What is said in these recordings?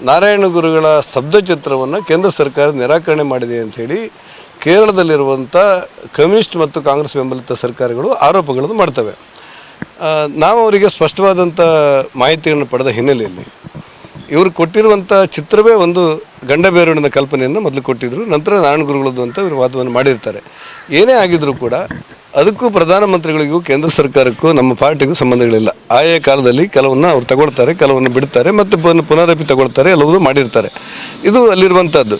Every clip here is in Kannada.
ನಾರಾಯಣ ಗುರುಗಳ ಸ್ತಬ್ಧ ಚಿತ್ರವನ್ನು ಕೇಂದ್ರ ಸರ್ಕಾರ ನಿರಾಕರಣೆ ಮಾಡಿದೆ ಅಂಥೇಳಿ ಕೇರಳದಲ್ಲಿರುವಂಥ ಕಮ್ಯುನಿಸ್ಟ್ ಮತ್ತು ಕಾಂಗ್ರೆಸ್ ಬೆಂಬಲಿತ ಸರ್ಕಾರಗಳು ಆರೋಪಗಳನ್ನು ಮಾಡ್ತವೆ. ನಾವು ಅವರಿಗೆ ಸ್ಪಷ್ಟವಾದಂಥ ಮಾಹಿತಿಯನ್ನು ಪಡೆದ ಹಿನ್ನೆಲೆಯಲ್ಲಿ ಇವರು ಕೊಟ್ಟಿರುವಂಥ ಚಿತ್ರವೇ ಒಂದು ಗಂಡಬೇರುಣಿನ ಕಲ್ಪನೆಯನ್ನು ಮೊದಲು ಕೊಟ್ಟಿದ್ದರು, ನಂತರ ನಾರಾಯಣ ಗುರುಗಳದ್ದು ಅಂತ ಇವರು ವಾದವನ್ನು ಮಾಡಿರ್ತಾರೆ. ಏನೇ ಆಗಿದ್ರೂ ಕೂಡ ಅದಕ್ಕೂ ಪ್ರಧಾನಮಂತ್ರಿಗಳಿಗೂ ಕೇಂದ್ರ ಸರ್ಕಾರಕ್ಕೂ ನಮ್ಮ ಪಾರ್ಟಿಗೂ ಸಂಬಂಧಗಳಿಲ್ಲ. ಆಯಾ ಕಾಲದಲ್ಲಿ ಕೆಲವನ್ನು ಅವ್ರು ತಗೊಳ್ತಾರೆ, ಕೆಲವನ್ನು ಬಿಡ್ತಾರೆ, ಮತ್ತು ಪುನರಪಿ ತಗೊಳ್ತಾರೆ, ಎಲ್ಲವೂ ಮಾಡಿರ್ತಾರೆ. ಇದು ಅಲ್ಲಿರುವಂಥದ್ದು.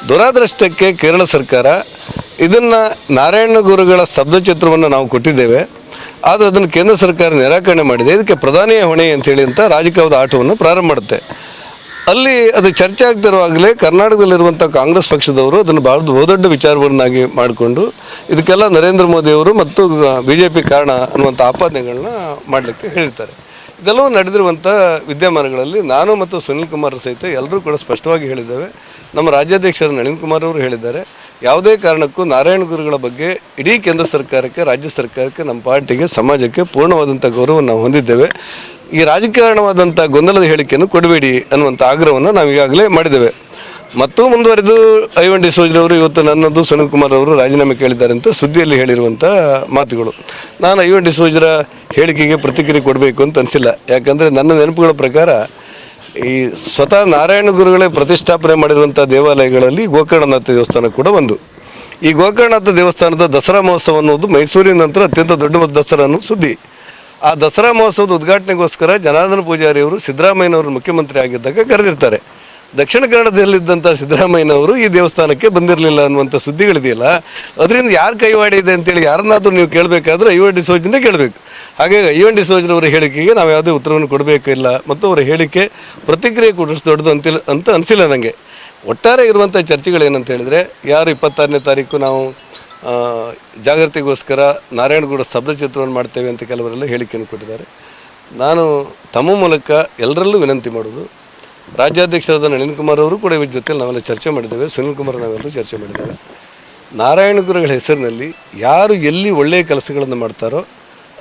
ದುರಾದೃಷ್ಟಕ್ಕೆ ಕೇರಳ ಸರ್ಕಾರ ಇದನ್ನು ನಾರಾಯಣ ಗುರುಗಳ ಸ್ತಬ್ಧ ಚಿತ್ರವನ್ನು ನಾವು ಕೊಟ್ಟಿದ್ದೇವೆ, ಆದರೆ ಅದನ್ನು ಕೇಂದ್ರ ಸರ್ಕಾರ ನಿರಾಕರಣೆ ಮಾಡಿದೆ, ಇದಕ್ಕೆ ಪ್ರಧಾನಿಯ ಹೊಣೆ ಅಂತೇಳಿ ಅಂತ ರಾಜಕೀಯವಾದ ಆಟವನ್ನು ಪ್ರಾರಂಭ ಮಾಡುತ್ತೆ. ಅಲ್ಲಿ ಅದು ಚರ್ಚೆ ಆಗ್ತಿರುವಾಗಲೇ ಕರ್ನಾಟಕದಲ್ಲಿರುವಂಥ ಕಾಂಗ್ರೆಸ್ ಪಕ್ಷದವರು ಅದನ್ನು ಭಾಳ ಬಹುದೊಡ್ಡ ವಿಚಾರವನ್ನಾಗಿ ಮಾಡಿಕೊಂಡು ಇದಕ್ಕೆಲ್ಲ ನರೇಂದ್ರ ಮೋದಿಯವರು ಮತ್ತು BJP ಕಾರಣ ಅನ್ನುವಂಥ ಆಪಾದನೆಗಳನ್ನ ಮಾಡಲಿಕ್ಕೆ ಹೇಳ್ತಾರೆ. ಇದೆಲ್ಲವೂ ನಡೆದಿರುವಂಥ ವಿದ್ಯಮಾನಗಳಲ್ಲಿ ನಾನು ಮತ್ತು ಸುನಿಲ್ ಕುಮಾರ್ ಸಹಿತ ಎಲ್ಲರೂ ಕೂಡ ಸ್ಪಷ್ಟವಾಗಿ ಹೇಳಿದ್ದೇವೆ. ನಮ್ಮ ರಾಜ್ಯಾಧ್ಯಕ್ಷರು ನಳಿನ್ ಕುಮಾರ್ ಅವರು ಹೇಳಿದ್ದಾರೆ, ಯಾವುದೇ ಕಾರಣಕ್ಕೂ ನಾರಾಯಣ ಗುರುಗಳ ಬಗ್ಗೆ ಇಡೀ ಕೇಂದ್ರ ಸರ್ಕಾರಕ್ಕೆ, ರಾಜ್ಯ ಸರ್ಕಾರಕ್ಕೆ, ನಮ್ಮ ಪಾರ್ಟಿಗೆ, ಸಮಾಜಕ್ಕೆ ಪೂರ್ಣವಾದಂಥ ಗೌರವವನ್ನು ನಾವು ಹೊಂದಿದ್ದೇವೆ. ಈ ರಾಜಕಾರಣವಾದಂಥ ಗೊಂದಲದ ಹೇಳಿಕೆಯನ್ನು ಕೊಡಬೇಡಿ ಅನ್ನುವಂಥ ಆಗ್ರಹವನ್ನು ನಾವು ಈಗಾಗಲೇ ಮಾಡಿದ್ದೇವೆ. ಮತ್ತು ಮುಂದುವರೆದು ಐವನ್ ಡಿಸೋಜ್ರವರು ಇವತ್ತು ನನ್ನದು ಸುನಿಲ್ ಕುಮಾರ್ ಅವರು ರಾಜೀನಾಮೆ ಕೇಳಿದ್ದಾರೆ ಅಂತ ಸುದ್ದಿಯಲ್ಲಿ ಹೇಳಿರುವಂಥ ಮಾತುಗಳು. ನಾನು ಐವನ್ ಡಿಸೋಜ್ರ ಹೇಳಿಕೆಗೆ ಪ್ರತಿಕ್ರಿಯೆ ಕೊಡಬೇಕು ಅಂತ ಅನಿಸಿಲ್ಲ. ಯಾಕಂದರೆ ನನ್ನ ನೆನಪುಗಳ ಪ್ರಕಾರ ಈ ಸ್ವತಃ ನಾರಾಯಣ ಗುರುಗಳೇ ಪ್ರತಿಷ್ಠಾಪನೆ ಮಾಡಿರುವಂಥ ದೇವಾಲಯಗಳಲ್ಲಿ ಗೋಕರ್ಣನಾಥ ದೇವಸ್ಥಾನ ಕೂಡ ಒಂದು. ಈ ಗೋಕರ್ಣನಾಥ ದೇವಸ್ಥಾನದ ದಸರಾ ಮಹೋತ್ಸವ ಅನ್ನೋದು ಮೈಸೂರಿನ ನಂತರ ಅತ್ಯಂತ ದೊಡ್ಡ ದಸರಾ ಅನ್ನೋದು ಸುದ್ದಿ. ಆ ದಸರಾ ಮಹೋತ್ಸವದ ಉದ್ಘಾಟನೆಗೋಸ್ಕರ ಜನಾರ್ದನ ಪೂಜಾರಿಯವರು ಸಿದ್ದರಾಮಯ್ಯನವರು ಮುಖ್ಯಮಂತ್ರಿ ಆಗಿದ್ದಾಗ ಕರೆದಿರ್ತಾರೆ. ದಕ್ಷಿಣ ಕನ್ನಡದಲ್ಲಿದ್ದಂಥ ಸಿದ್ದರಾಮಯ್ಯನವರು ಈ ದೇವಸ್ಥಾನಕ್ಕೆ ಬಂದಿರಲಿಲ್ಲ ಅನ್ನುವಂಥ ಸುದ್ದಿಗಳಿದೆಯಲ್ಲ, ಅದರಿಂದ ಯಾರು ಕೈವಾಡ ಇದೆ ಅಂತೇಳಿ ಯಾರನ್ನಾದರೂ ನೀವು ಕೇಳಬೇಕಾದ್ರೆ ಐವನ್ ಡಿಸೋಜ್ನೇ ಕೇಳಬೇಕು. ಹಾಗಾಗಿ ಐವನ್ ಡಿಸೋಜ್ರವರ ಹೇಳಿಕೆಗೆ ನಾವು ಯಾವುದೇ ಉತ್ತರವನ್ನು ಕೊಡಬೇಕಿಲ್ಲ, ಮತ್ತು ಅವರ ಹೇಳಿಕೆ ಪ್ರತಿಕ್ರಿಯೆ ಕೊಡಿಸ್ ದೊಡ್ಡದು ಅಂತ ಅನಿಸಿಲ್ಲ ನನಗೆ. ಒಟ್ಟಾರೆ ಇರುವಂಥ ಚರ್ಚೆಗಳೇನಂತ ಹೇಳಿದರೆ, ಯಾರು 26ನೇ ತಾರೀಕು ನಾವು ಜಾಗೃತಿಗೋಸ್ಕರ ನಾರಾಯಣಗೌಡ ಸ್ತಬ್ಧ ಚಿತ್ರವನ್ನು ಮಾಡ್ತೇವೆ ಅಂತ ಕೆಲವರೆಲ್ಲ ಹೇಳಿಕೆಯನ್ನು ಕೊಟ್ಟಿದ್ದಾರೆ. ನಾನು ತಮ್ಮ ಮೂಲಕ ಎಲ್ಲರಲ್ಲೂ ವಿನಂತಿ ಮಾಡೋದು, ರಾಜ್ಯಾಧ್ಯಕ್ಷರಾದ ನಳಿನ್ ಕುಮಾರ್ ಅವರು ಕೂಡ ಇವ್ರ ಜೊತೆ ನಾವೆಲ್ಲ ಚರ್ಚೆ ಮಾಡಿದ್ದೇವೆ, ಸುನಿಲ್ ಕುಮಾರ್ ನಾವೆಲ್ಲರೂ ಚರ್ಚೆ ಮಾಡಿದ್ದೇವೆ. ನಾರಾಯಣ ಗುರುಗಳ ಹೆಸರಿನಲ್ಲಿ ಯಾರು ಎಲ್ಲಿ ಒಳ್ಳೆಯ ಕೆಲಸಗಳನ್ನು ಮಾಡ್ತಾರೋ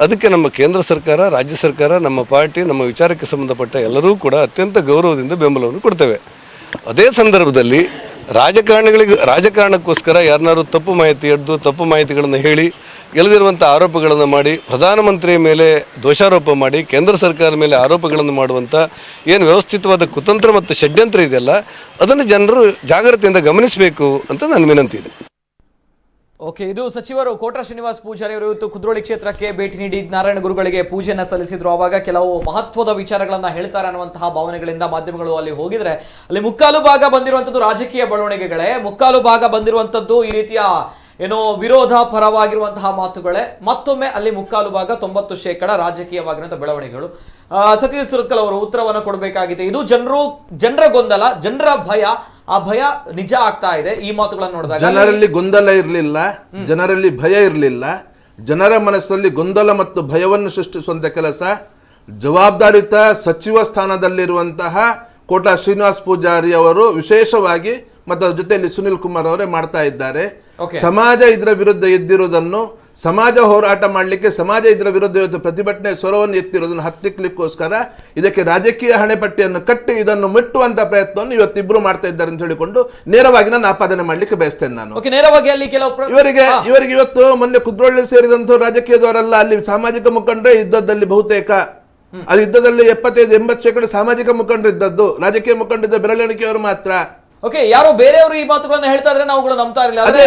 ಅದಕ್ಕೆ ನಮ್ಮ ಕೇಂದ್ರ ಸರ್ಕಾರ, ರಾಜ್ಯ ಸರ್ಕಾರ, ನಮ್ಮ ಪಾರ್ಟಿ, ನಮ್ಮ ವಿಚಾರಕ್ಕೆ ಸಂಬಂಧಪಟ್ಟ ಎಲ್ಲರೂ ಕೂಡ ಅತ್ಯಂತ ಗೌರವದಿಂದ ಬೆಂಬಲವನ್ನು ಕೊಡ್ತೇವೆ. ಅದೇ ಸಂದರ್ಭದಲ್ಲಿ ರಾಜಕಾರಣಕ್ಕೋಸ್ಕರ ಯಾರನ್ನಾರು ತಪ್ಪು ಮಾಹಿತಿ ಹಿಡಿದು ತಪ್ಪು ಮಾಹಿತಿಗಳನ್ನು ಹೇಳಿ ಗೆಲ್ಲದಿರುವಂಥ ಆರೋಪಗಳನ್ನು ಮಾಡಿ ಪ್ರಧಾನಮಂತ್ರಿಯ ಮೇಲೆ ದೋಷಾರೋಪ ಮಾಡಿ ಕೇಂದ್ರ ಸರ್ಕಾರದ ಮೇಲೆ ಆರೋಪಗಳನ್ನು ಮಾಡುವಂಥ ಏನು ವ್ಯವಸ್ಥಿತವಾದ ಕುತಂತ್ರ ಮತ್ತು ಷಡ್ಯಂತ್ರ ಇದೆಯಲ್ಲ, ಅದನ್ನು ಜನರು ಜಾಗ್ರತೆಯಿಂದ ಗಮನಿಸಬೇಕು ಅಂತ ನನ್ನ ವಿನಂತಿ ಇದೆ. ಓಕೆ, ಇದು ಸಚಿವರು ಕೋಟ್ರ ಶ್ರೀನಿವಾಸ್ ಪೂಜಾರಿ ಅವರು ಇವತ್ತು ಕುದ್ರೋಳಿ ಕ್ಷೇತ್ರಕ್ಕೆ ಭೇಟಿ ನೀಡಿ ನಾರಾಯಣ ಗುರುಗಳಿಗೆ ಪೂಜೆಯನ್ನು ಸಲ್ಲಿಸಿದ್ರು. ಆವಾಗ ಕೆಲವು ಮಹತ್ವದ ವಿಚಾರಗಳನ್ನ ಹೇಳ್ತಾರೆ ಅನ್ನುವಂತಹ ಭಾವನೆಗಳಿಂದ ಮಾಧ್ಯಮಗಳು ಅಲ್ಲಿ ಹೋಗಿದ್ರೆ, ಅಲ್ಲಿ ಮುಕ್ಕಾಲು ಭಾಗ ಬಂದಿರುವಂಥದ್ದು ರಾಜಕೀಯ ಬೆಳವಣಿಗೆಗಳೇ, ಮುಕ್ಕಾಲು ಭಾಗ ಬಂದಿರುವಂಥದ್ದು ಈ ರೀತಿಯ ಏನೋ ವಿರೋಧ ಪರವಾಗಿರುವಂತಹ ಮಾತುಗಳೇ, ಮತ್ತೊಮ್ಮೆ ಅಲ್ಲಿ ಮುಕ್ಕಾಲು ಭಾಗ 90% ರಾಜಕೀಯವಾಗಿರುವಂತಹ ಬೆಳವಣಿಗೆಗಳು. ಸತೀಶ್ ಸುರತ್ಕಲ್ ಅವರು ಉತ್ತರವನ್ನು ಕೊಡಬೇಕಾಗಿದೆ. ಇದು ಜನರ ಗೊಂದಲ, ಜನರ ಭಯ, ಆ ಭಯ ನಿಜ ಆಗ್ತಾ ಇದೆ ಈ ಮಾತುಗಳನ್ನು ನೋಡಿದಾಗ. ಜನರಲ್ಲಿ ಗೊಂದಲ ಇರಲಿಲ್ಲ, ಜನರಲ್ಲಿ ಭಯ ಇರಲಿಲ್ಲ. ಜನರ ಮನಸ್ಸಲ್ಲಿ ಗೊಂದಲ ಮತ್ತು ಭಯವನ್ನು ಸೃಷ್ಟಿಸುವಂತ ಕೆಲಸ ಜವಾಬ್ದಾರಿತ ಸಚಿವ ಸ್ಥಾನದಲ್ಲಿರುವಂತಹ ಕೋಟ ಶ್ರೀನಿವಾಸ್ ಪೂಜಾರಿ ಅವರು ವಿಶೇಷವಾಗಿ ಮತ್ತು ಅದ್ರ ಜೊತೆಯಲ್ಲಿ ಸುನಿಲ್ ಕುಮಾರ್ ಅವರೇ ಮಾಡ್ತಾ ಇದ್ದಾರೆ. ಸಮಾಜ ಇದರ ವಿರುದ್ಧ ಎದ್ದಿರುವುದನ್ನು, ಸಮಾಜ ಹೋರಾಟ ಮಾಡಲಿಕ್ಕೆ ಸಮಾಜ ಇದರ ವಿರುದ್ಧ ಇವತ್ತು ಪ್ರತಿಭಟನೆ ಸ್ವರವನ್ನು ಎತ್ತಿರೋದನ್ನು ಹತ್ತಿಕ್ಲಿಕ್ಕೋಸ್ಕರ ಇದಕ್ಕೆ ರಾಜಕೀಯ ಹಣೆಪಟ್ಟಿಯನ್ನು ಕಟ್ಟಿ ಇದನ್ನು ಮುಟ್ಟುವಂತ ಪ್ರಯತ್ನವನ್ನು ಇವತ್ತಿಬ್ರು ಮಾಡ್ತಾ ಇದ್ದಾರೆ ಅಂತ ಹೇಳಿಕೊಂಡು ನೇರವಾಗಿ ನಾನು ಆಪಾದನೆ ಮಾಡ್ಲಿಕ್ಕೆ ಬಯಸ್ತೇನೆ. ನಾನು ನೇರವಾಗಿ ಅಲ್ಲಿ ಕೆಲವು ಇವರಿಗೆ ಇವತ್ತು ಮೊನ್ನೆ ಕುದ್ರೋಳಿ ಸೇರಿದಂತ ರಾಜಕೀಯದವರೆಲ್ಲ ಅಲ್ಲಿ ಸಾಮಾಜಿಕ ಮುಖಂಡರೇ ಇದ್ದದ್ದಲ್ಲಿ ಬಹುತೇಕ ಅಲ್ಲಿ ಯುದ್ಧದಲ್ಲಿ 75-80% ಸಾಮಾಜಿಕ ಮುಖಂಡರು ಇದ್ದದ್ದು, ರಾಜಕೀಯ ಮುಖಂಡರಿದ್ದ ಬೆರಳೆಣಿಕೆಯವರು ಮಾತ್ರ. ಓಕೆ, ಯಾರೋ ಬೇರೆಯವರು ಈ ಮಾತುಗಳನ್ನು ಹೇಳ್ತಾ ಇದ್ರೆ ನಾವುಗಳು ನಂಬ್ತಾ ಇರಲಿಲ್ಲ. ಅದೇ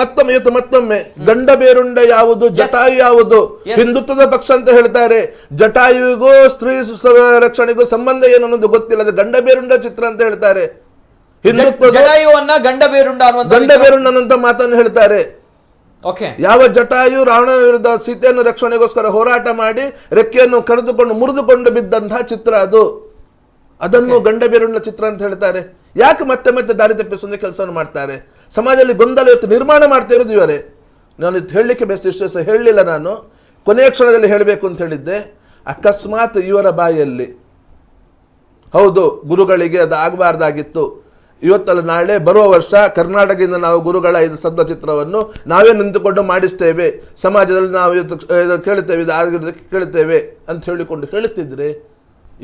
ಮತ್ತೊಮ್ಮೆ ಗಂಡ ಬೇರುಂಡ ಯಾವುದು, ಜಟಾಯು ಯಾವುದು, ಹಿಂದುತ್ವದ ಪಕ್ಷ ಅಂತ ಹೇಳ್ತಾರೆ. ಜಟಾಯುವಿಗೂ ಸ್ತ್ರೀ ರಕ್ಷಣೆಗೂ ಸಂಬಂಧ ಏನು ಅನ್ನೋದು ಗೊತ್ತಿಲ್ಲ, ಅದು ಗಂಡ ಬೇರುಂಡ ಚಿತ್ರ ಅಂತ ಹೇಳ್ತಾರೆ. ಹಿಂದುತ್ವ ಗಂಡ ಬೇರುಂಡ ಅನ್ನುವಂತ ಮಾತನ್ನು ಹೇಳ್ತಾರೆ. ಯಾವ ಜಟಾಯು ರಾವಣನ ವಿರುದ್ಧ ಸೀತೆಯನ್ನು ರಕ್ಷಣೆಗೋಸ್ಕರ ಹೋರಾಟ ಮಾಡಿ ರೆಕ್ಕೆಯನ್ನು ಕರೆದುಕೊಂಡು ಮುರಿದುಕೊಂಡು ಬಿದ್ದಂತಹ ಚಿತ್ರ ಅದು, ಅದನ್ನು ಗಂಡ ಬೇರುಂಡ ಚಿತ್ರ ಅಂತ ಹೇಳ್ತಾರೆ. ಯಾಕೆ ಮತ್ತೆ ಮತ್ತೆ ದಾರಿ ತಪ್ಪಿಸುವ ಕೆಲಸವನ್ನು ಮಾಡ್ತಾರೆ? ಸಮಾಜದಲ್ಲಿ ಗೊಂದಲ ಇವತ್ತು ನಿರ್ಮಾಣ ಮಾಡ್ತಾ ಇರೋದು ಇವರೇ. ನಾನು ಇದು ಹೇಳಲಿಕ್ಕೆ ಇಷ್ಟು ಹೇಳಲಿಲ್ಲ, ನಾನು ಕೊನೆಯ ಕ್ಷಣದಲ್ಲಿ ಹೇಳಬೇಕು ಅಂತ ಹೇಳಿದ್ದೆ. ಅಕಸ್ಮಾತ್ ಇವರ ಬಾಯಲ್ಲಿ ಹೌದು ಗುರುಗಳಿಗೆ ಅದು ಆಗಬಾರ್ದಾಗಿತ್ತು, ಇವತ್ತಲ್ಲ ನಾಳೆ ಬರುವ ವರ್ಷ ಕರ್ನಾಟಕದಿಂದ ನಾವು ಗುರುಗಳ ಇದು ಸ್ತಬ್ಧ ಚಿತ್ರವನ್ನು ನಾವೇ ನಿಂತುಕೊಂಡು ಮಾಡಿಸ್ತೇವೆ, ಸಮಾಜದಲ್ಲಿ ನಾವು ಕೇಳುತ್ತೇವೆ, ಕೇಳುತ್ತೇವೆ ಅಂತ ಹೇಳಿಕೊಂಡು ಹೇಳುತ್ತಿದ್ರೆ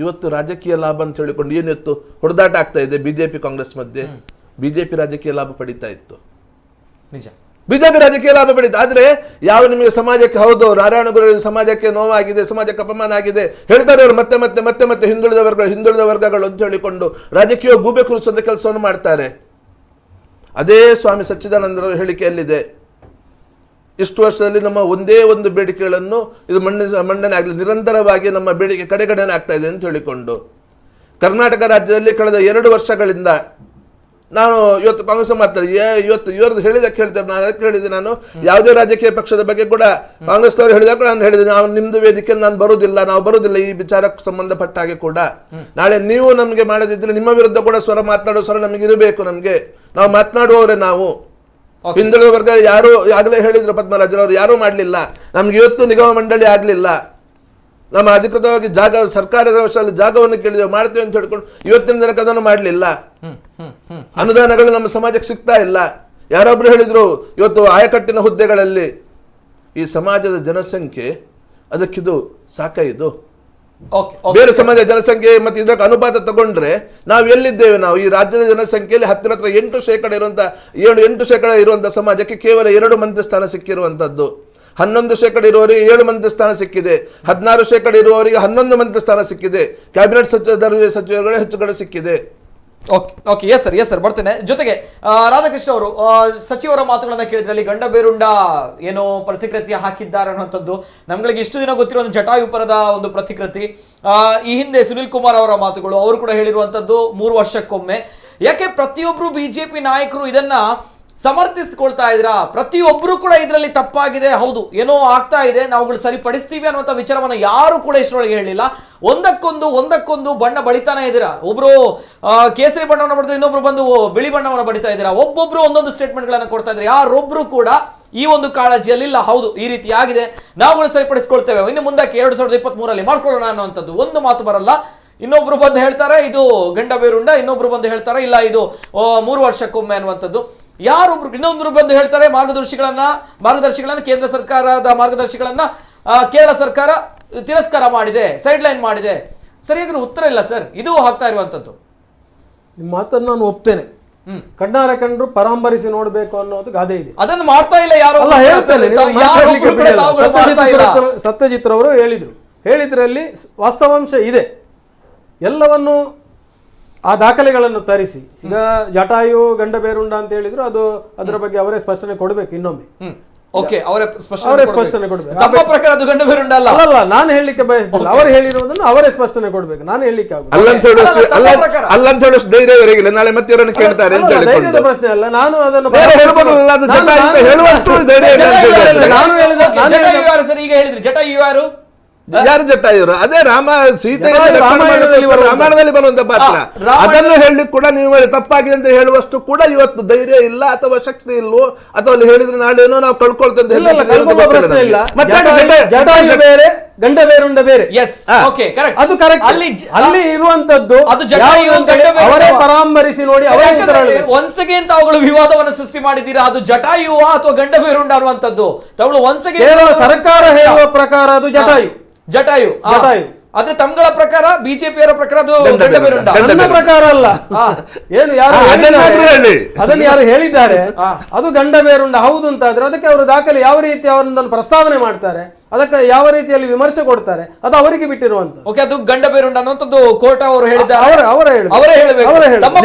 ಇವತ್ತು ರಾಜಕೀಯ ಲಾಭ ಅಂತ ಹೇಳಿಕೊಂಡು ಏನಿತ್ತು ಹೊಡೆದಾಟ ಆಗ್ತಾ ಇದೆ ಬಿಜೆಪಿ ಕಾಂಗ್ರೆಸ್ ಮಧ್ಯೆ. ಬಿಜೆಪಿ ರಾಜಕೀಯ ಲಾಭ ಪಡಿತಾ ಇತ್ತು, ನಿಜ. ಬಿಜೆಪಿ ರಾಜಕೀಯ ಲಾಭ ಪಡಿತು. ಆದ್ರೆ ಯಾವ ನಿಮಗೆ ಸಮಾಜಕ್ಕೆ ಹೌದು ನಾರಾಯಣ ಗುರು ಸಮಾಜಕ್ಕೆ ನೋವಾಗಿದೆ, ಸಮಾಜಕ್ಕೆ ಅಪಮಾನ ಆಗಿದೆ ಹೇಳ್ತಾರೆ ಅವರು ಮತ್ತೆ ಮತ್ತೆ ಮತ್ತೆ ಮತ್ತೆ ಹಿಂದುಳಿದ ವರ್ಗಗಳು ಅಂತ ಹೇಳಿಕೊಂಡು ರಾಜಕೀಯ ಗೂಬೆ ಕುರಿಸೋದ ಕೆಲಸವನ್ನು ಮಾಡ್ತಾರೆ. ಅದೇ ಸ್ವಾಮಿ ಸಚ್ಚಿದಾನಂದರ ಹೇಳಿಕೆಯಲ್ಲಿದೆ, ಇಷ್ಟು ವರ್ಷದಲ್ಲಿ ನಮ್ಮ ಒಂದೇ ಒಂದು ಬೇಡಿಕೆಗಳನ್ನು ಇದು ಮಂಡನೆ ಆಗಲಿ, ನಿರಂತರವಾಗಿ ನಮ್ಮ ಬೇಡಿಕೆ ಕಡೆಗಣನೆ ಆಗ್ತಾ ಇದೆ ಅಂತ ಹೇಳಿಕೊಂಡು ಕರ್ನಾಟಕ ರಾಜ್ಯದಲ್ಲಿ ಕಳೆದ 2 ವರ್ಷಗಳಿಂದ ನಾನು ಇವತ್ತು ಕಾಂಗ್ರೆಸ್ ಮಾತಾಡಿ ಇವತ್ತು ಇವ್ರದ್ದು ಹೇಳಿದಕ್ಕೆ ಹೇಳ್ತಾರೆ. ನಾನು ಅದಕ್ಕೆ ಹೇಳಿದೆ, ನಾನು ಯಾವುದೇ ರಾಜಕೀಯ ಪಕ್ಷದ ಬಗ್ಗೆ ಕೂಡ ಕಾಂಗ್ರೆಸ್ನವರು ಹೇಳಿದಾಗ ಕೂಡ ನಾನು ಹೇಳಿದೆ, ನಾವು ನಿಮ್ದು ವೇದಿಕೆ ನಾನು ಬರುವುದಿಲ್ಲ, ನಾವು ಬರುವುದಿಲ್ಲ ಈ ವಿಚಾರಕ್ಕೆ ಸಂಬಂಧಪಟ್ಟ ಹಾಗೆ ಕೂಡ. ನಾಳೆ ನೀವು ನಮಗೆ ಮಾಡದಿದ್ರೆ ನಿಮ್ಮ ವಿರುದ್ಧ ಕೂಡ ಮಾತನಾಡೋ ಸ್ವರ ನಮಗೆ ಇರಬೇಕು. ನಮಗೆ ನಾವು ಮಾತನಾಡುವವರೇ ನಾವು. ಹಿಂದುಳಿದ ವರ್ಗ ಯಾರು ಆಗಲೇ ಹೇಳಿದ್ರು ಪದ್ಮರಾಜರವರು, ಯಾರೂ ಮಾಡಲಿಲ್ಲ. ನಮ್ಗೆ ಇವತ್ತು ನಿಗಮ ಮಂಡಳಿ ಆಗ್ಲಿಲ್ಲ, ನಮ್ಮ ಅಧಿಕೃತವಾಗಿ ಸರ್ಕಾರದ ಜಾಗವನ್ನು ಕೇಳಿದ್ರೆ ಮಾಡ್ತೇವೆ ಅಂತ ಹೇಳ್ಕೊಂಡು ಇವತ್ತಿನ ತನಕ ಅದನ್ನು ಮಾಡಲಿಲ್ಲ. ಅನುದಾನಗಳು ನಮ್ಮ ಸಮಾಜಕ್ಕೆ ಸಿಗ್ತಾ ಇಲ್ಲ. ಯಾರೊಬ್ರು ಹೇಳಿದ್ರು ಇವತ್ತು ಆಯಕಟ್ಟಿನ ಹುದ್ದೆಗಳಲ್ಲಿ ಈ ಸಮಾಜದ ಜನಸಂಖ್ಯೆ ಅದಕ್ಕಿದು ಸಾಕ, ಇದು ಬೇರೆ ಸಮಾಜ ಜನಸಂಖ್ಯೆ ಮತ್ತೆ ಇದಕ್ಕೆ ಅನುಪಾತ ತಗೊಂಡ್ರೆ ನಾವು ಎಲ್ಲಿದ್ದೇವೆ? ನಾವು ಈ ರಾಜ್ಯದ ಜನಸಂಖ್ಯೆಯಲ್ಲಿ ಹತ್ತಿರ 8% ಇರುವಂತ 7-8% ಇರುವಂತ ಸಮಾಜಕ್ಕೆ ಕೇವಲ 2 ಮಂತ್ರಿ ಸ್ಥಾನ ಸಿಕ್ಕಿರುವಂತದ್ದು. 11% ಇರುವವರಿಗೆ 7 ಮಂತ್ರಿ ಸ್ಥಾನ ಸಿಕ್ಕಿದೆ, 16% ಇರುವವರಿಗೆ 11 ಮಂತ್ರಿ ಸ್ಥಾನ ಸಿಕ್ಕಿದೆ, ಕ್ಯಾಬಿನೆಟ್ ಸಚಿವರುಗಳೇ ಹೆಚ್ಚುಗಡೆ ಸಿಕ್ಕಿದೆ. ಓಕೆ ಎಸ್ ಸರ್ ಬರ್ತೇನೆ. ಜೊತೆಗೆ ರಾಧಾಕೃಷ್ಣ ಅವರು ಸಚಿವರ ಮಾತುಗಳನ್ನ ಕೇಳಿದ್ರಲ್ಲಿ ಗಂಡ ಬೇರುಂಡ ಏನೋ ಪ್ರತಿಕೃತಿ ಹಾಕಿದ್ದಾರೆ ಅನ್ನುವಂಥದ್ದು ನಮ್ಗಳಿಗೆ ಇಷ್ಟು ದಿನ ಗೊತ್ತಿರೋ ಒಂದು ಜಟಾಯು ಪರದ ಒಂದು ಪ್ರತಿಕೃತಿ. ಈ ಹಿಂದೆ ಸುನಿಲ್ ಕುಮಾರ್ ಅವರ ಮಾತುಗಳು, ಅವರು ಕೂಡ ಹೇಳಿರುವಂತದ್ದು 3 ವರ್ಷಕ್ಕೊಮ್ಮೆ. ಯಾಕೆ ಪ್ರತಿಯೊಬ್ರು ಬಿಜೆಪಿ ನಾಯಕರು ಇದನ್ನ ಸಮರ್ಥಿಸಿಕೊಳ್ತಾ ಇದ್ರಾ? ಪ್ರತಿಯೊಬ್ಬರು ಕೂಡ ಇದರಲ್ಲಿ ತಪ್ಪಾಗಿದೆ, ಹೌದು ಏನೋ ಆಗ್ತಾ ಇದೆ, ನಾವುಗಳು ಸರಿಪಡಿಸ್ತೀವಿ ಅನ್ನುವಂಥ ವಿಚಾರವನ್ನು ಯಾರು ಕೂಡ ಇಷ್ಟರೊಳಗೆ ಹೇಳಿಲ್ಲ. ಒಂದಕ್ಕೊಂದು ಬಣ್ಣ ಬಳಿತಾನೆ ಇದ್ದೀರಾ. ಒಬ್ರು ಕೇಸರಿ ಬಣ್ಣವನ್ನು ಬಡಿದ್ರೆ ಇನ್ನೊಬ್ರು ಬಂದು ಬಿಳಿ ಬಣ್ಣವನ್ನು ಬಡಿತಾ ಇದ್ದೀರಾ. ಒಬ್ಬೊಬ್ರು ಒಂದೊಂದು ಸ್ಟೇಟ್ಮೆಂಟ್ಗಳನ್ನು ಕೊಡ್ತಾ ಇದ್ದಾರೆ. ಯಾರೊಬ್ರು ಕೂಡ ಈ ಒಂದು ಕಾಳಜಿಯಲ್ಲಿ ಇಲ್ಲ, ಹೌದು ಈ ರೀತಿ ಆಗಿದೆ, ನಾವುಗಳು ಸರಿಪಡಿಸ್ಕೊಳ್ತೇವೆ, ಇನ್ನು ಮುಂದಕ್ಕೆ 2023 ಮಾಡ್ಕೊಳ್ಳೋಣ ಅನ್ನುವಂಥದ್ದು ಒಂದು ಮಾತು ಬರಲ್ಲ. ಇನ್ನೊಬ್ರು ಬಂದು ಹೇಳ್ತಾರೆ ಇದು ಗಂಡ ಬೇರುಂಡ, ಇನ್ನೊಬ್ರು ಬಂದು ಹೇಳ್ತಾರೆ ಇಲ್ಲ ಇದು 3 ವರ್ಷಕ್ಕೊಮ್ಮೆ ಅನ್ನುವಂಥದ್ದು. ಯಾರೊಬ್ರು ಇನ್ನೊಂದ್ರು ಬಂದು ಹೇಳ್ತಾರೆ ಮಾರ್ಗದರ್ಶಿಗಳನ್ನ ಕೇಂದ್ರ ಸರ್ಕಾರದ ಮಾರ್ಗದರ್ಶಿಗಳನ್ನ ಕೇರಳ ಸರ್ಕಾರ ತಿರಸ್ಕಾರ ಮಾಡಿದೆ, ಸೈಡ್ ಲೈನ್ ಮಾಡಿದೆ. ಸರಿಯಾಗಿ ಉತ್ತರ ಇಲ್ಲ ಸರ್, ಇದು ಆಗ್ತಾ ಇರುವಂತದ್ದು. ನಿಮ್ಮ ಮಾತನ್ನು ನಾನು ಒಪ್ತೇನೆ. ಕಣ್ಣಾರ ಕಂಡ್ರು ಪರಾಂಬರಿಸಿ ನೋಡ್ಬೇಕು ಅನ್ನೋದು ಗಾದೆ ಇದೆ. ಅದನ್ನು ಮಾಡ್ತಾ ಇಲ್ಲ ಯಾರು. ಸತ್ಯಜಿತ್ ರವರು ಹೇಳಿದ್ರಲ್ಲಿ ವಾಸ್ತವಾಂಶ ಇದೆ. ಎಲ್ಲವನ್ನು ಆ ದಾಖಲೆಗಳನ್ನು ತರಿಸಿ, ಈಗ ಜಟಾಯು ಗಂಡ ಬೇರುಂಡ ಅಂತ ಹೇಳಿದ್ರು, ಅದು ಅದರ ಬಗ್ಗೆ ಅವರೇ ಸ್ಪಷ್ಟನೆ ಕೊಡ್ಬೇಕು ಇನ್ನೊಮ್ಮೆ. ಅವರೇ ಸ್ಪಷ್ಟನೆ ಕೊಡ್ಬೇಕು. ತಮ್ಮ ಪ್ರಕಾರ ಅದು ಗಂಡ ಬೇರುಂಡ ಅಲ್ಲ. ಅಲ್ಲ, ನಾನು ಹೇಳಲಿಕ್ಕೆ ಬಯಸ್ತಿಲ್ಲ. ಅವರು ಹೇಳಿರೋದನ್ನು ಅವರೇ ಸ್ಪಷ್ಟನೆ ಕೊಡ್ಬೇಕು, ನಾನು ಹೇಳಲಿಕ್ಕೆ ಆಗುದು. ಧೈರ್ಯದ ಪ್ರಶ್ನೆ ಅಲ್ಲ, ನಾನು ಅದನ್ನು ಈಗ ಹೇಳಿದ್ರಿ ಜಟಾಯು ಯಾರು? ಯಾರು ಜಟಾಯುರು? ಅದೇ ರಾಮಾಯಣದಲ್ಲಿ ಬರುವಂತ ಪಾತ್ರ. ಅದನ್ನು ಹೇಳಲಿಕ್ಕೆ ಕೂಡ ನೀವು ತಪ್ಪಾಗಿದೆ ಅಂತ ಹೇಳುವಷ್ಟು ಕೂಡ ಇವತ್ತು ಧೈರ್ಯ ಇಲ್ಲ, ಅಥವಾ ಶಕ್ತಿ ಇಲ್ವೋ, ಅಥವಾ ಅಲ್ಲಿ ಹೇಳಿದ್ರೆ ನಾಳೆ ಏನೋ ನಾವು ಕಳ್ಕೊಳ್ತೇವೆ. ಜಟಾಯು ಬೇರೆ, ಗಂಡ ಬೇರುಂಡ ಬೇರೆ. ಅದು ಕರೆಕ್ಟ್. ಅಲ್ಲಿ ಇರುವಂತದ್ದು ಅವರೇ ಪರಾಂಬರಿಸಿ ನೋಡಿ ಒನ್ಸ್ ಅಗೇನ್ ತಾವುಗಳು ವಿವಾದವನ್ನು ಸೃಷ್ಟಿ ಮಾಡಿದ್ದೀರಾ. ಅದು ಜಟಾಯುವ ಅಥವಾ ಗಂಡ ಬೇರುಂಡ ಅನ್ನುವಂಥದ್ದು ತಾವುಗಳು ಒನ್ಸ್ ಅಗೇನ್ ಸರ್ಕಾರ ಹೇಳುವ ಪ್ರಕಾರ ಅದು ಜಟಾಯು. ಆದ್ರೆ ತಮ್ಗಳ ಪ್ರಕಾರ, ಬಿಜೆಪಿಯವರ ಪ್ರಕಾರ ಅದು ಗಂಡ ಬೇರುಂಡ. ನನ್ನ ಪ್ರಕಾರ ಅಲ್ಲ. ಏನು ಅದನ್ನು ಯಾರು ಹೇಳಿದ್ದಾರೆ ಅದು ಗಂಡ ಬೇರುಂಡ ಹೌದು ಅಂತಾದ್ರೆ ಅದಕ್ಕೆ ಅವರು ದಾಖಲೆ ಯಾವ ರೀತಿ ಅವರನ್ನು ಪ್ರಸ್ತಾವನೆ ಮಾಡ್ತಾರೆ, ಅದಕ್ಕೆ ಯಾವ ರೀತಿಯಲ್ಲಿ ವಿಮರ್ಶೆ ಕೊಡ್ತಾರೆ, ಅದು ಅವರಿಗೆ ಬಿಟ್ಟಿರುವಂತ. ಅದು ಗಂಡ ಬೇರುಂಡ ಅನ್ನುವಂಥದ್ದು ಕೋರ್ಟ್ ಅವರು ಹೇಳಿದ್ದಾರೆ, ಅವರೇ ಹೇಳಬೇಕು.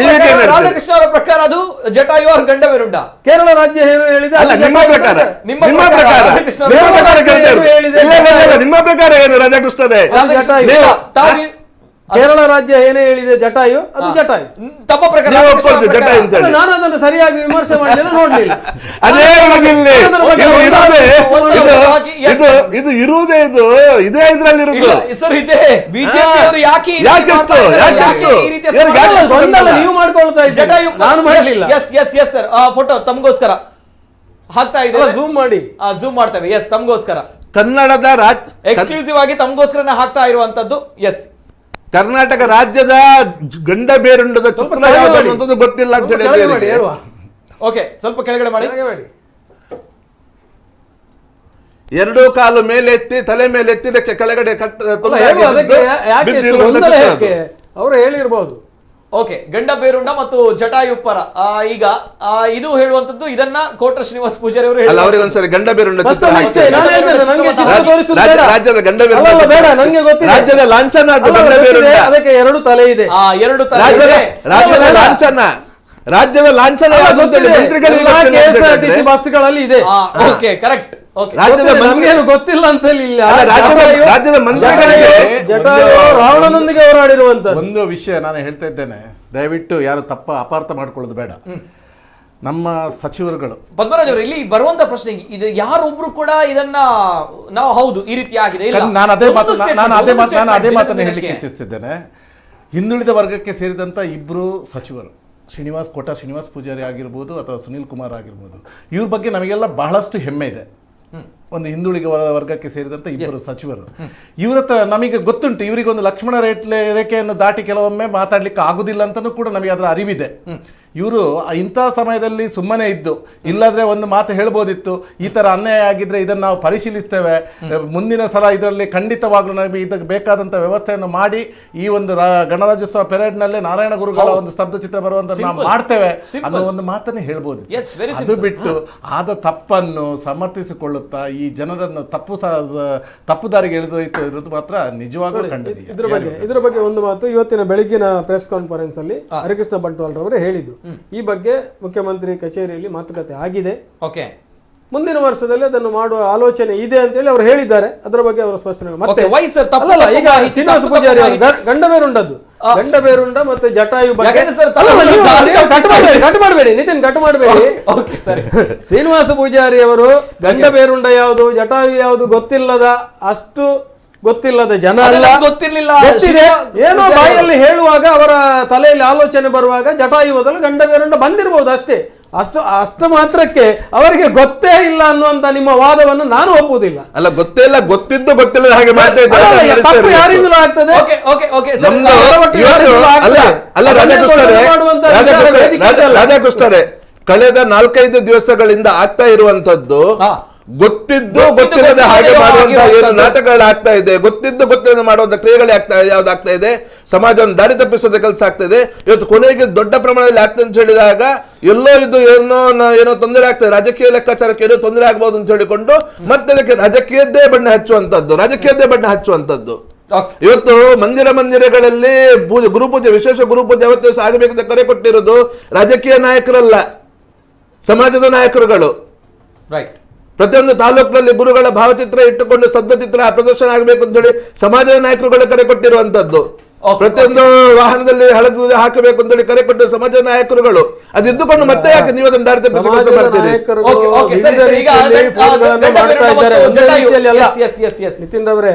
ರಾಧಾಕೃಷ್ಣ ಅವರ ಪ್ರಕಾರ ಅದು ಜಟಾಯು ಅವ್ರ ಗಂಡ ಬೇರುಂಡ. ಕೇರಳ ರಾಜ್ಯ ಏನು ಹೇಳಿದೆ? ನಿಮ್ಮ ಪ್ರಕಾರ ಏನು ರಾಧಾಕೃಷ್ಣರೇ? ಕೇರಳ ರಾಜ್ಯ ಏನೇ ಹೇಳಿದೆ ಜಟಾಯು, ಅದು ಜಟಾಯು. ತಮ್ಮ ಪ್ರಕಾರ ನಾನು ಅದನ್ನು ಸರಿಯಾಗಿ ವಿಮರ್ಶೆ ಮಾಡಲಿಲ್ಲ, ನೋಡ್ಲಿಲ್ಲ. ಇದು ಇರುವುದೇ ಇದೇ ಇದ್ರಲ್ಲಿ ಸರ್ ಇದೆ. ಬಿಜೆಪಿ ಯಾಕೆ ನೀವು ಮಾಡ್ಕೊಳ್ತಾ ಜಟಾಯು ನಾನು ಮಾಡಲಿಲ್ಲ. ಎಸ್ ಸರ್, ಫೋಟೋ ತಮಗೋಸ್ಕರ ಹಾಕ್ತಾ ಇದ್ದಾರೆ, ಝೂಮ್ ಮಾಡಿ ಝೂಮ್ ಮಾಡ್ತೇವೆ. ಎಸ್, ತಮಗೋಸ್ಕರ ಕನ್ನಡದ ಎಕ್ಸ್ಕ್ಲೂಸಿವ್ ಆಗಿ ತಮಗೋಸ್ಕರ ಹಾಕ್ತಾ ಇರುವಂತದ್ದು. ಎಸ್, ಕರ್ನಾಟಕ ರಾಜ್ಯದ ಗಂಡ ಬೇರುಂಡದ ಚಿತ್ರ ಯಾವುದು ಗೊತ್ತಿಲ್ಲ ಅಂತ ಹೇಳಿ ಓಕೆ, ಸ್ವಲ್ಪ ಕೆಳಗಡೆ ಮಾಡಿ. ಎರಡೂ ಕಾಲು ಮೇಲೆ ಎತ್ತಿ ತಲೆ ಮೇಲೆ ಎತ್ತಿದಕ್ಕೆ ಕೆಳಗಡೆ ಅವರು ಹೇಳಿರ್ಬೋದು. ಓಕೆ, ಗಂಡ ಬೇರುಂಡ ಮತ್ತು ಜಟಾಯುಪ್ಪರ ಈಗ ಇದು ಹೇಳುವಂತದ್ದು ಇದನ್ನ ಕೋಟ್ರ ಶ್ರೀನಿವಾಸ ಪೂಜಾರಿ ಅವರು ಅವರಿಗೆ ಒಂದ್ಸರಿ ಗಂಡ ಬೇರುಂಡ ರಾಜ್ಯದ ಗಂಡ ರಾಜ್ಯದ ಲಾಂಛನ ಅದಕ್ಕೆ ಎರಡು ತಲೆ ಇದೆ, ಎರಡು ತಲೆ ರಾಜ್ಯದ ಲಾಂಛನ, ರಾಜ್ಯದ ಲಾಂಛನ KSRTC ಬಸ್ಗಳಲ್ಲಿ ಇದೆ. Okay, correct. ನಮ್ಗೇನು ಗೊತ್ತಿಲ್ಲ ಅಂತ ಇಲ್ಲ. ರಾಜ್ಯದ ಮಂತ್ರಿಗಳಿಗೆ ರಾವಣನೊಂದಿಗೆ ಹೋರಾಡಿರುವಂತ ಒಂದು ವಿಷಯ ನಾನು ಹೇಳ್ತಾ ಇದ್ದೇನೆ, ದಯವಿಟ್ಟು ಯಾರು ಅಪಾರ್ಥ ಮಾಡ್ಕೊಳ್ಳೋದು ಬೇಡ. ನಮ್ಮ ಸಚಿವರುಗಳು ಪದ್ಮರಾಜ್ ಅವರು ಇಲ್ಲಿ ಬರುವಂತ ಪ್ರಶ್ನೆ ಇದು, ಯಾರೊಬ್ರು ಕೂಡ ಇದನ್ನ ನಾವು ಹೌದು ಈ ರೀತಿ ಆಗಿದೆ ಇಲ್ಲ, ನಾನು ಅದೇ ಮಾತನ್ನು ಹೇಳಲಿಕ್ಕೆ ಇಚ್ಛಿಸ್ತಿದ್ದೇನೆ. ಹಿಂದುಳಿದ ವರ್ಗಕ್ಕೆ ಸೇರಿದಂತ ಇಬ್ರು ಸಚಿವರು, ಕೋಟ ಶ್ರೀನಿವಾಸ ಪೂಜಾರಿ ಆಗಿರ್ಬೋದು ಅಥವಾ ಸುನೀಲ್ ಕುಮಾರ್ ಆಗಿರ್ಬೋದು, ಇವ್ರ ಬಗ್ಗೆ ನಮಗೆಲ್ಲ ಬಹಳಷ್ಟು ಹೆಮ್ಮೆ ಇದೆ. ಒಂದು ಹಿಂದುಳಿದ ವರ್ಗಕ್ಕೆ ಸೇರಿದಂತ ಇಬ್ಬರು ಸಚಿವರು, ಇವರ ನಮಗೆ ಗೊತ್ತುಂಟು, ಇವರಿಗೆ ಒಂದು ಲಕ್ಷ್ಮಣ ರೇಖೆಯನ್ನು ದಾಟಿ ಕೆಲವೊಮ್ಮೆ ಮಾತಾಡ್ಲಿಕ್ಕೆ ಆಗುದಿಲ್ಲ ಅಂತಾನೂ ಕೂಡ ನಮಗೆ ಅದರ ಅರಿವಿದೆ. ಇವರು ಇಂಥ ಸಮಯದಲ್ಲಿ ಸುಮ್ಮನೆ ಇದ್ದು, ಇಲ್ಲದ್ರೆ ಒಂದು ಮಾತು ಹೇಳ್ಬೋದಿತ್ತು, ಈ ತರ ಅನ್ಯಾಯ ಆಗಿದ್ರೆ ಇದನ್ನು ನಾವು ಪರಿಶೀಲಿಸ್ತೇವೆ, ಮುಂದಿನ ಸಲ ಇದರಲ್ಲಿ ಖಂಡಿತವಾಗ್ಲೂ ನಮಗೆ ಇದಕ್ಕೆ ಬೇಕಾದಂತ ವ್ಯವಸ್ಥೆಯನ್ನು ಮಾಡಿ ಈ ಒಂದು ಗಣರಾಜ್ಯೋತ್ಸವ ಪೆರೇಡ್ ನಲ್ಲಿ ನಾರಾಯಣ ಗುರುಗಳ ಒಂದು ಸ್ತಬ್ಧ ಚಿತ್ರ ಬರುವಂತ ನಾವು ಮಾಡ್ತೇವೆ ಅನ್ನೋ ಒಂದು ಮಾತನ್ನೇ ಹೇಳ್ಬೋದು. ಅದು ಬಿಟ್ಟು ಆದ ತಪ್ಪನ್ನು ಸಮರ್ಥಿಸಿಕೊಳ್ಳುತ್ತಾ ಈ ಜನರನ್ನು ತಪ್ಪು ದಾರಿಗೆ ಎಳೆದೊಯ್ತು ಇರೋದು ಮಾತ್ರ ನಿಜವಾಗ್ಲೂ ಖಂಡನೀಯ. ಇದ್ರ ಬಗ್ಗೆ ಒಂದು ಮಾತು, ಇವತ್ತಿನ ಬೆಳಗ್ಗಿನ ಪ್ರೆಸ್ ಕಾನ್ಫರೆನ್ಸ್ ಅಲ್ಲಿ ಹರಿಕೃಷ್ಣ ಬಂಟ್ವಾಲ್ ರವರು ಹೇಳಿದ್ರು, ಈ ಬಗ್ಗೆ ಮುಖ್ಯಮಂತ್ರಿ ಕಚೇರಿಯಲ್ಲಿ ಮಾತುಕತೆ ಆಗಿದೆ, ಓಕೆ, ಮುಂದಿನ ವರ್ಷದಲ್ಲಿ ಅದನ್ನು ಮಾಡುವ ಆಲೋಚನೆ ಇದೆ ಅಂತ ಹೇಳಿ ಅವರು ಹೇಳಿದ್ದಾರೆ. ಅದರ ಬಗ್ಗೆ ಅವರು ಸ್ಪಷ್ಟನೆ ಮತ್ತೆ ಈಗ ಶ್ರೀನಿವಾಸ ಪೂಜಾರಿ ಗಂಡ ಬೇರುಂಡ ಮತ್ತೆ ಜಟಾಯು ಬಗ್ಗೆ ಕಟ್ ಮಾಡಬೇಡಿ ನಿತಿನ್, ಕಟ್ ಮಾಡಬೇಡಿ. ಶ್ರೀನಿವಾಸ ಪೂಜಾರಿ ಅವರು ಗಂಡ ಬೇರುಂಡ ಯಾವುದು ಜಟಾಯು ಯಾವುದು ಗೊತ್ತಿಲ್ಲದ ಜನ ಅಲ್ಲ, ಗೊತ್ತಿರಲಿಲ್ಲ, ಗೊತ್ತಿದೆ. ಏನೋ ಬಾಯಲ್ಲಿ ಹೇಳುವಾಗ ಅವರ ತಲೆಯಲ್ಲಿ ಆಲೋಚನೆ ಬರುವಾಗ ಜಟಾಯು ಬದಲು ಗಂಡ ಬೇರುಂಡ ಬಂದಿರಬಹುದು ಅಷ್ಟೇ. ಅಷ್ಟು ಮಾತ್ರಕ್ಕೆ ಅವರಿಗೆ ಗೊತ್ತೇ ಇಲ್ಲ ಅನ್ನುವಂತ ನಿಮ್ಮ ವಾದವನ್ನು ನಾನು ಒಪ್ಪುವುದಿಲ್ಲ. ಅಲ್ಲ, ಗೊತ್ತೇ ಇಲ್ಲ, ಗೊತ್ತಿಲ್ಲದ ಹಾಗೆ ಯಾರಿಂದಲೂ ಆಗ್ತದೆ. ರಾಧಾಕೃಷ್ಣರೇ, ಕಳೆದ 4-5 ದಿವಸಗಳಿಂದ ಆಗ್ತಾ ಇರುವಂತದ್ದು ಗೊತ್ತಿದ್ದು ಗೊತ್ತಿಲ್ಲದೆ ಹಾಗೆ ಮಾಡುವಂತಹ ನಾಟಕಗಳಾಗ್ತಾ ಇದೆ, ಗೊತ್ತಿಲ್ಲದೆ ಮಾಡುವಂತ ಕ್ರಿಯೆಗಳೇ ಯಾವ್ದಾಗ್ತಾ ಇದೆ, ಸಮಾಜವನ್ನು ದಾರಿ ತಪ್ಪಿಸೋದ ಕೆಲಸ ಆಗ್ತಾ ಇದೆ. ಇವತ್ತು ಕೊನೆಗೆ ದೊಡ್ಡ ಪ್ರಮಾಣದಲ್ಲಿ ಆಗ್ತದೆ ಅಂತ ಹೇಳಿದಾಗ ಎಲ್ಲೋ ಇದು ಏನೋ ತೊಂದರೆ ಆಗ್ತದೆ, ರಾಜಕೀಯ ಲೆಕ್ಕಾಚಾರಕ್ಕೆ ಏನೋ ತೊಂದರೆ ಆಗ್ಬಹುದು ಅಂತ ಹೇಳಿಕೊಂಡು ಮತ್ತೆ ಅದಕ್ಕೆ ರಾಜಕೀಯದ್ದೇ ಬಣ್ಣ ಹಚ್ಚುವಂತದ್ದು. ಇವತ್ತು ಮಂದಿರಗಳಲ್ಲಿ ಗುರುಪೂಜೆ, ವಿಶೇಷ ಗುರುಪೂಜೆ ಅವತ್ತು ಆಗಬೇಕಂತ ಕರೆ ಕೊಟ್ಟಿರೋದು ರಾಜಕೀಯ ನಾಯಕರಲ್ಲ, ಸಮಾಜದ ನಾಯಕರುಗಳು. ರೈಟ್. ಪ್ರತಿಯೊಂದು ತಾಲೂಕಿನಲ್ಲಿ ಗುರುಗಳ ಭಾವಚಿತ್ರ ಇಟ್ಟುಕೊಂಡು ಸ್ತಬ್ಧ ಚಿತ್ರ ಪ್ರದರ್ಶನ ಆಗಬೇಕು ಅಂತ ಹೇಳಿ ಸಮಾಜದ ನಾಯಕರುಗಳು ಕರೆ ಕೊಟ್ಟಿರುವಂತದ್ದು. ಪ್ರತಿಯೊಂದು ವಾಹನದಲ್ಲಿ ಹಳದಿ ಹಾಕಬೇಕು ಅಂತ ಹೇಳಿ ಕರೆ ಕೊಟ್ಟಿರುವ ಸಮಾಜದ ನಾಯಕರುಗಳು. ಅದಿದ್ದುಕೊಂಡು ಮತ್ತೆ ಯಾಕೆ ನೀವು ಅದನ್ನು ದಾರಿ ತಪ್ಪಿಸಿ ಕೆಲಸ ಮಾಡ್ತೀರಿ? ನಿತಿನ್ ಅವರೇ,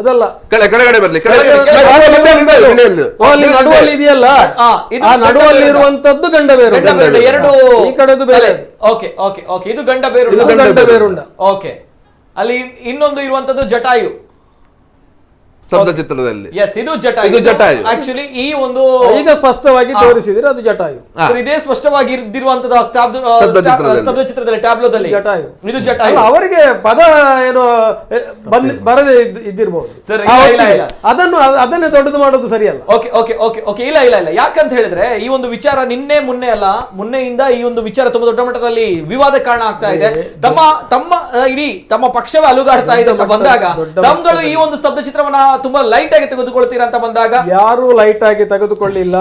ಅದಲ್ಲ ಕೆಳಗಡೆ ಬರ್ಲಿ, ಇದೆಯಲ್ಲ, ಆ ನಡುವಲ್ಲಿ ಇರುವಂತದ್ದು ಗಂಡ ಬೇರುಂಡ, ಎರಡು ಈ ಕಡೆದು ಬೇರೆ. ಇದು ಗಂಡ ಬೇರುಂಡ. ಓಕೆ, ಅಲ್ಲಿ ಇನ್ನೊಂದು ಇರುವಂತದ್ದು ಜಟಾಯು ಸ್ತಬ್ಧ ಚಿತ್ರದಲ್ಲಿ. ಇದು ಜಟಾಯು. ಆಕ್ಚುಲಿ ಈ ಒಂದು ಈಗ ಸ್ಪಷ್ಟವಾಗಿ ತೋರಿಸಿದ್ರೆ ಅದು ಜಟಾಯು. ಇದೇ ಸ್ಪಷ್ಟವಾಗಿ ಇದ್ದಿರುವಂತದ್ದು ಸ್ತಬ್ಧ ಚಿತ್ರದಲ್ಲಿ, ಟ್ಯಾಬ್ಲೋದಲ್ಲಿ ಜಟಾಯು. ಇದು ಜಟಾಯು. ಅವರಿಗೆ ಪದ ಏನೋ ಬರದೇ ಇದ್ದಿರಬಹುದು, ಅದನ್ನೇ ದೊಡ್ಡದು ಮಾಡೋದು ಸರಿಯಲ್ಲ. ಇಲ್ಲ. ಯಾಕಂತ ಹೇಳಿದ್ರೆ ಈ ಒಂದು ವಿಚಾರ ಮೊನ್ನೆಯಿಂದ ಈ ಒಂದು ವಿಚಾರ ತುಂಬಾ ದೊಡ್ಡ ಮಟ್ಟದಲ್ಲಿ ವಿವಾದ ಕಾರಣ ಆಗ್ತಾ ಇದೆ. ತಮ್ಮ ಪಕ್ಷವೇ ಅಲುಗಾಡ್ತಾ ಇದೆ ಅಂತ ಬಂದಾಗ ತಮ್ಗಳು ಈ ಒಂದು ಸ್ತಬ್ಧ ಚಿತ್ರವನ್ನ ತುಂಬಾ ಲೈಟ್ ಆಗಿ ತೆಗೆದುಕೊಳ್ತೀರಾ ಅಂತ ಬಂದಾಗ ಯಾರು ಲೈಟ್ ಆಗಿ ತೆಗೆದುಕೊಳ್ಳಿಲ್ಲ.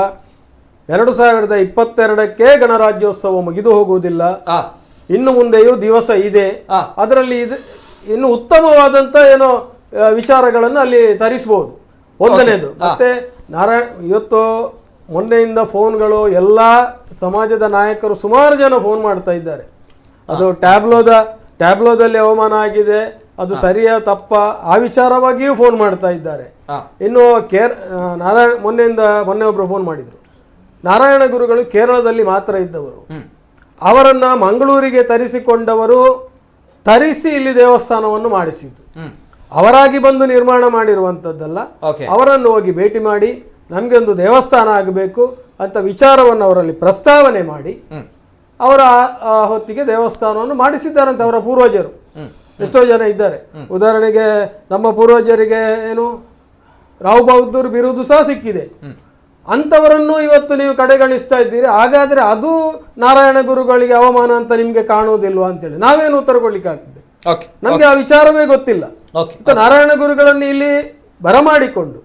2022ಕ್ಕೆ ಗಣರಾಜ್ಯೋತ್ಸವ ಮುಗಿದು ಹೋಗುವುದಿಲ್ಲ, ಇನ್ನು ಮುಂದೆಯೂ ದಿವಸ ಇದೆ. ಅದರಲ್ಲಿ ಇನ್ನು ಉತ್ತಮವಾದಂತ ಏನೋ ವಿಚಾರಗಳನ್ನು ಅಲ್ಲಿ ತರಿಸಬಹುದು. ಒಂದನೇದು. ಮತ್ತೆ ಇವತ್ತು ಮೊನ್ನೆಯಿಂದ ಫೋನ್ಗಳು ಎಲ್ಲಾ ಸಮಾಜದ ನಾಯಕರು ಸುಮಾರು ಜನ ಫೋನ್ ಮಾಡ್ತಾ ಇದ್ದಾರೆ. ಅದು ಟ್ಯಾಬ್ಲೋದಲ್ಲಿ ಅವಮಾನ ಆಗಿದೆ, ಅದು ಸರಿಯಾ ತಪ್ಪ, ಆ ವಿಚಾರವಾಗಿಯೂ ಫೋನ್ ಮಾಡ್ತಾ ಇದ್ದಾರೆ. ಇನ್ನು ಮೊನ್ನೆ ಒಬ್ರು ಫೋನ್ ಮಾಡಿದ್ರು, ನಾರಾಯಣ ಗುರುಗಳು ಕೇರಳದಲ್ಲಿ ಮಾತ್ರ ಇದ್ದವರು, ಅವರನ್ನ ಮಂಗಳೂರಿಗೆ ತರಿಸಿ ಇಲ್ಲಿ ದೇವಸ್ಥಾನವನ್ನು ಮಾಡಿಸಿದ್ದು, ಅವರಾಗಿ ಬಂದು ನಿರ್ಮಾಣ ಮಾಡಿರುವಂತದ್ದಲ್ಲ. ಅವರನ್ನು ಹೋಗಿ ಭೇಟಿ ಮಾಡಿ ನಮ್ಗೆ ಒಂದು ದೇವಸ್ಥಾನ ಆಗಬೇಕು ಅಂತ ವಿಚಾರವನ್ನು ಅವರಲ್ಲಿ ಪ್ರಸ್ತಾವನೆ ಮಾಡಿ ಅವರ ಆ ಹೊತ್ತಿಗೆ ದೇವಸ್ಥಾನವನ್ನು ಮಾಡಿಸಿದ್ದಾರಂತೆ ಅವರ ಪೂರ್ವಜರು. ಎಷ್ಟೋ ಜನ ಇದ್ದಾರೆ. ಉದಾಹರಣೆಗೆ ನಮ್ಮ ಪೂರ್ವಜರಿಗೆ ಏನು ರಾವ್ ಬಹದ್ದೂರ್ ಬಿರುದು ಸಹ ಸಿಕ್ಕಿದೆ. ಅಂಥವರನ್ನು ಇವತ್ತು ನೀವು ಕಡೆಗಣಿಸ್ತಾ ಇದ್ದೀರಿ. ಹಾಗಾದ್ರೆ ಅದು ನಾರಾಯಣ ಗುರುಗಳಿಗೆ ಅವಮಾನ ಅಂತ ನಿಮ್ಗೆ ಕಾಣುವುದಿಲ್ವಾ ಅಂತೇಳಿ ನಾವೇನು ಉತ್ತರ ಕೊಡ್ಲಿಕ್ಕೆ ಆಗ್ತದೆ? ನಮ್ಗೆ ಆ ವಿಚಾರವೇ ಗೊತ್ತಿಲ್ಲ. ನಾರಾಯಣ ಗುರುಗಳನ್ನು ಇಲ್ಲಿ ಬರಮಾಡಿಕೊಂಡು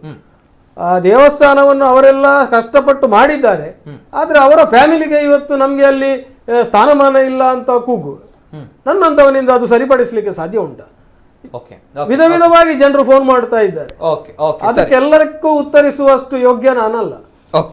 ಆ ದೇವಸ್ಥಾನವನ್ನು ಅವರೆಲ್ಲ ಕಷ್ಟಪಟ್ಟು ಮಾಡಿದ್ದಾರೆ. ಆದ್ರೆ ಅವರ ಫ್ಯಾಮಿಲಿಗೆ ಇವತ್ತು ನಮ್ಗೆ ಅಲ್ಲಿ ಸ್ಥಾನಮಾನ ಇಲ್ಲ ಅಂತ ಕೂಗು ನನ್ನಂತವನಿಂದ ಅದು ಸರಿಪಡಿಸಲಿಕ್ಕೆ ಸಾಧ್ಯ ಉಂಟಾ? ವಿಧ ವಿಧವಾಗಿ ಜನರು ಫೋನ್ ಮಾಡ್ತಾ ಇದ್ದಾರೆ. ಅದಕ್ಕೆಲ್ಲರಿಗೂ ಉತ್ತರಿಸುವಷ್ಟು ಯೋಗ್ಯ ನಾನಲ್ಲ.